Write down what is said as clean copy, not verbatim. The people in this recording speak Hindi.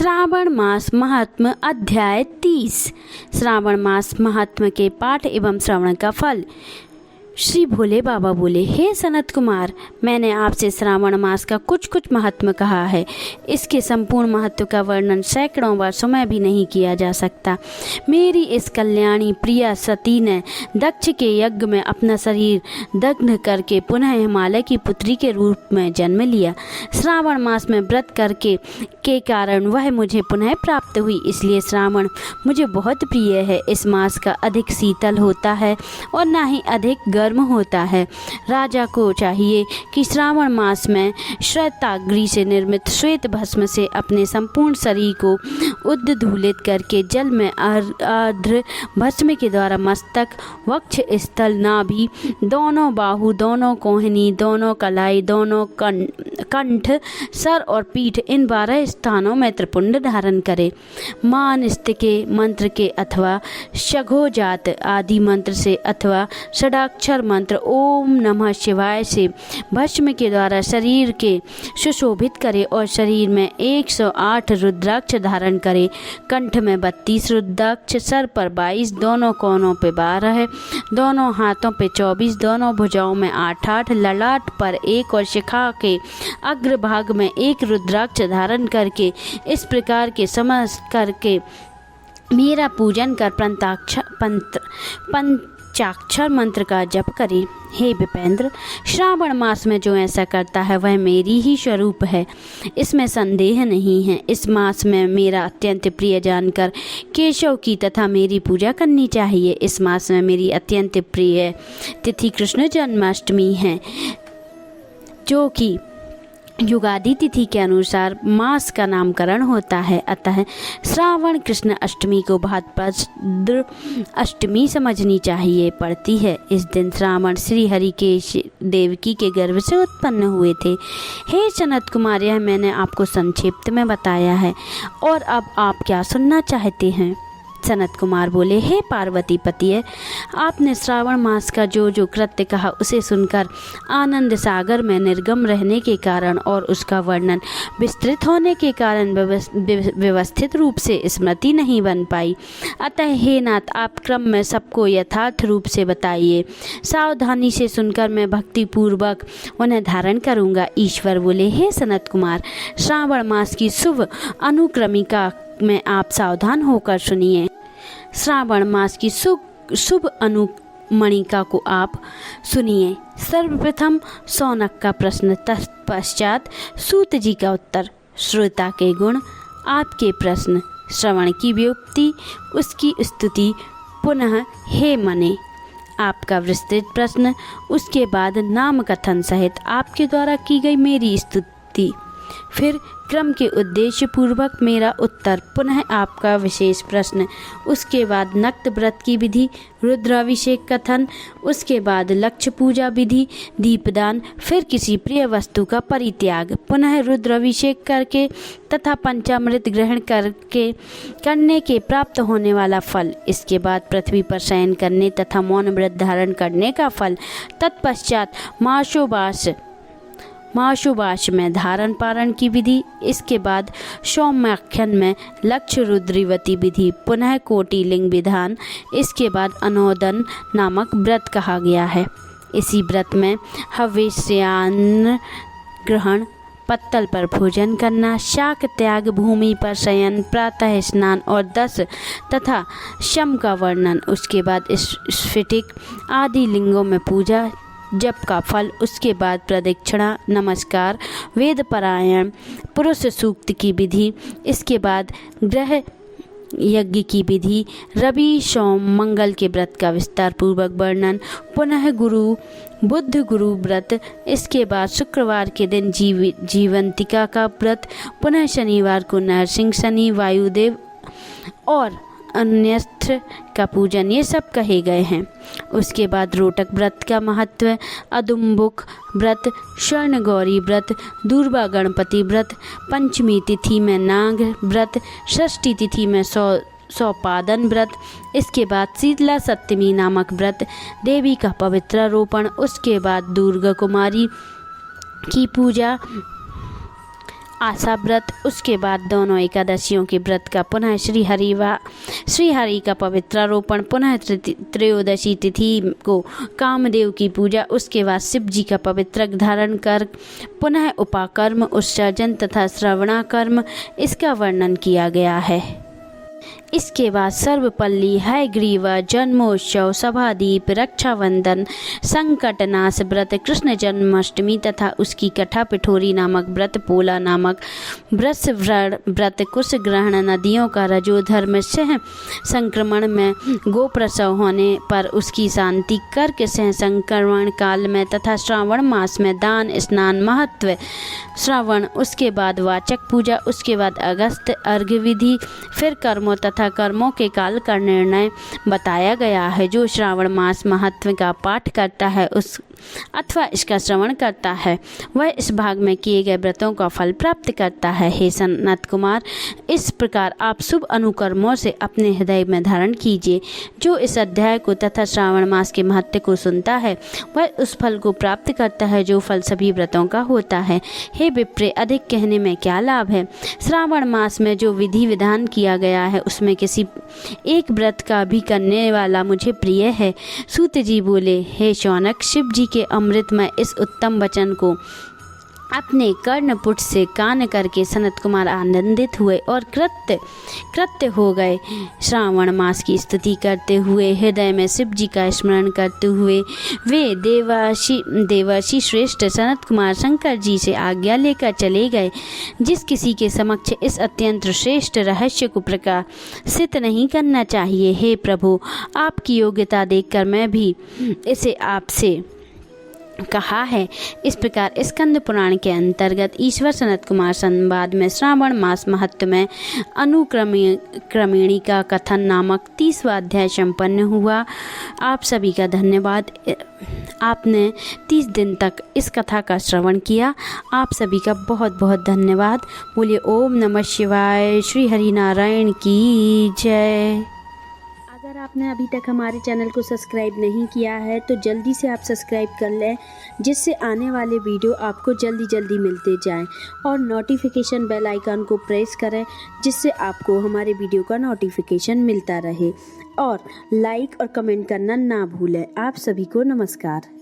श्रावण मास महात्म्य अध्याय 30। श्रावण मास महात्म्य के पाठ एवं श्रवण का फल। श्री भोले बाबा बोले, हे सनत कुमार, मैंने आपसे श्रावण मास का कुछ महत्व कहा है। इसके संपूर्ण महत्व का वर्णन सैकड़ों वर्षों में भी नहीं किया जा सकता। मेरी इस कल्याणी प्रिया सती ने दक्ष के यज्ञ में अपना शरीर दग्ध करके पुनः हिमालय की पुत्री के रूप में जन्म लिया। श्रावण मास में व्रत करके के कारण वह मुझे पुनः प्राप्त हुई, इसलिए श्रावण मुझे बहुत प्रिय है। इस मास का अधिक शीतल होता है और न ही अधिक गर्म होता है। राजा को चाहिए कि श्रावण मास में श्वेताग्नि से निर्मित श्वेत भस्म से अपने संपूर्ण शरीर को उद्धूलित करके जल में आर्द्र भस्म के द्वारा मस्तक, वक्ष स्थल, नाभि, दोनों बाहु, दोनों कोहनी, दोनों कलाई, दोनों कंठ, सर और पीठ, इन 12 स्थानों में त्रिपुंड धारण करे। मानस्तिके मंत्र के अथवा शघोजात आदि मंत्र से अथवा षडाक्षर मंत्र ओम नमः शिवाय से भस्म के द्वारा शरीर के सुशोभित करे और शरीर में 108 रुद्राक्ष धारण करे। कंठ में 32 रुद्राक्ष, सर पर 22, दोनों कोनों पे 12, दोनों हाथों पे 24, दोनों भुजाओं में 8, ललाट पर 1 और शिखा के अग्रभाग में 1 रुद्राक्ष धारण करके इस प्रकार के समझ करके मेरा पूजन कर पंचाक्षर मंत्र का जप करे। हे विपेंद्र, श्रावण मास में जो ऐसा करता है वह मेरी ही स्वरूप है, इसमें संदेह नहीं है। इस मास में मेरा अत्यंत प्रिय जानकर केशव की तथा मेरी पूजा करनी चाहिए। इस मास में मेरी अत्यंत प्रिय तिथि कृष्ण जन्माष्टमी है, जो कि युगादि तिथि के अनुसार मास का नामकरण होता है। अतः श्रावण कृष्ण अष्टमी को भाद्रपद अष्टमी समझनी चाहिए पड़ती है। इस दिन श्रावण श्री हरि के देवकी के गर्भ से उत्पन्न हुए थे। हे सनत कुमार, यह मैंने आपको संक्षिप्त में बताया है, और अब आप क्या सुनना चाहते हैं? सनत कुमार बोले, हे पार्वती पतिये, आपने श्रावण मास का जो कृत्य कहा उसे सुनकर आनंद सागर में निर्गम रहने के कारण और उसका वर्णन विस्तृत होने के कारण व्यवस्थित रूप से स्मृति नहीं बन पाई। अतः हे नाथ, आप क्रम में सबको यथार्थ रूप से बताइए। सावधानी से सुनकर मैं भक्तिपूर्वक उन्हें धारण करूँगा। ईश्वर बोले, हे सनत कुमार, श्रावण मास की शुभ अनुक्रमिका में आप सावधान होकर सुनिए। श्रावण मास की शुभ अनुमणिका को आप सुनिए। सर्वप्रथम शौनक का प्रश्न, तत्पश्चात सूत जी का उत्तर, श्रोता के गुण, आपके प्रश्न, श्रवण की व्युत्पत्ति, उसकी स्तुति, पुनः हे मने आपका विस्तृत प्रश्न, उसके बाद नाम कथन सहित आपके द्वारा की गई मेरी स्तुति, फिर क्रम के उद्देश्य पूर्वक मेरा उत्तर, पुनः आपका विशेष प्रश्न, उसके बाद नक्त व्रत की विधि, रुद्राभिषेक कथन, उसके बाद लक्ष्य पूजा विधि, दीपदान, फिर किसी प्रिय वस्तु का परित्याग, पुनः रुद्राभिषेक करके तथा पंचामृत ग्रहण करने के प्राप्त होने वाला फल, इसके बाद पृथ्वी पर शयन करने तथा मौन व्रत धारण करने का फल, तत्पश्चात माशुबाश में धारण पारण की विधि, इसके बाद सौम्याख्यान में लक्ष्य रुद्रीवती विधि, पुनः कोटिलिंग विधान, इसके बाद अनोदन नामक व्रत कहा गया है। इसी व्रत में हविष्यान्न ग्रहण, पत्तल पर भोजन करना, शाक त्याग, भूमि पर शयन, प्रातः स्नान और 10 तथा शम का वर्णन, उसके बाद स्फटिक आदि लिंगों में पूजा, जप का फल, उसके बाद प्रदक्षिणा, नमस्कार, वेद पारायण, पुरुष सूक्त की विधि, इसके बाद ग्रह यज्ञ की विधि, रवि सोम मंगल के व्रत का विस्तार पूर्वक वर्णन, पुनः बुद्ध गुरु व्रत, इसके बाद शुक्रवार के दिन जीवंतिका का व्रत, पुनः शनिवार को नरसिंह शनि, वायुदेव और अन्यस्त्र का पूजन, ये सब कहे गए हैं। उसके बाद रोटक व्रत का महत्व, अदुम्बुक व्रत, स्वर्ण गौरी व्रत, दूर्वा गणपति व्रत, पंचमी तिथि में नाग व्रत, षष्ठी तिथि में सौपादन व्रत, इसके बाद शीतला सप्तमी नामक व्रत, देवी का पवित्रारोपण, उसके बाद दुर्गा कुमारी की पूजा आशा व्रत, उसके बाद दोनों एकादशियों के व्रत का पुनः श्री हरि का पवित्रारोपण, पुनः त्रयोदशी तिथि को कामदेव की पूजा, उसके बाद शिव जी का पवित्र धारण कर पुनः उपाकर्म, उत्सर्जन तथा श्रवणाकर्म, इसका वर्णन किया गया है। इसके बाद सर्वपल्ली, हयग्रीव, जन्मोत्सव, सभादीप, रक्षाबंधन, संकटनाश व्रत, कृष्ण जन्माष्टमी तथा उसकी कथा, पिठोरी नामक व्रत, पोला नामक व्रत, कुश ग्रहण, नदियों का रजोधर्म, सह संक्रमण में गोप्रसव होने पर उसकी शांति, कर्क सह संक्रमण काल में तथा श्रावण मास में दान स्नान महत्व, श्रावण, उसके बाद वाचक पूजा, उसके बाद अगस्त अर्घ्य विधि, फिर कर्मों तथा कर्मों के काल का निर्णय बताया गया है। जो श्रावण मास महत्व का पाठ करता है अथवा इसका श्रवण करता है वह इस भाग में किए गए व्रतों का फल प्राप्त करता है। हे सनत कुमार, इस प्रकार आप शुभ अनुकर्मों से अपने हृदय में धारण कीजिए। जो इस अध्याय को तथा श्रावण मास के महत्व को सुनता है वह उस फल को प्राप्त करता है जो फल सभी व्रतों का होता है। हे विप्रे, अधिक कहने में क्या लाभ है। श्रावण मास में जो विधि विधान किया गया है उसमें किसी एक व्रत का भी करने वाला मुझे प्रिय है। सूत जी बोले, हे शौनक, शिव जी के अमृतमय इस उत्तम वचन को अपने कर्णपुट से कान करके सनत कुमार आनंदित हुए और कृत्य हो गए। श्रावण मास की स्तुति करते हुए, हृदय में शिव जी का स्मरण करते हुए वे देवर्षि श्रेष्ठ सनत कुमार शंकर जी से आज्ञा लेकर चले गए। जिस किसी के समक्ष इस अत्यंत श्रेष्ठ रहस्य को प्रकाशित नहीं करना चाहिए। हे प्रभु, आपकी योग्यता देखकर मैं भी इसे आपसे कहा है। इस प्रकार स्कंद पुराण के अंतर्गत ईश्वर सनत कुमार संवाद में श्रावण मास महत्व में अनुक्रमणी का कथन नामक 30वां अध्याय संपन्न हुआ। आप सभी का धन्यवाद। आपने 30 दिन तक इस कथा का श्रवण किया। आप सभी का बहुत बहुत धन्यवाद। बोलिए ओम नमः शिवाय। श्री हरि नारायण की जय। अगर आपने अभी तक हमारे चैनल को सब्सक्राइब नहीं किया है तो जल्दी से आप सब्सक्राइब कर लें, जिससे आने वाले वीडियो आपको जल्दी मिलते जाएं, और नोटिफिकेशन बेल आइकन को प्रेस करें जिससे आपको हमारे वीडियो का नोटिफिकेशन मिलता रहे, और लाइक और कमेंट करना ना भूलें। आप सभी को नमस्कार।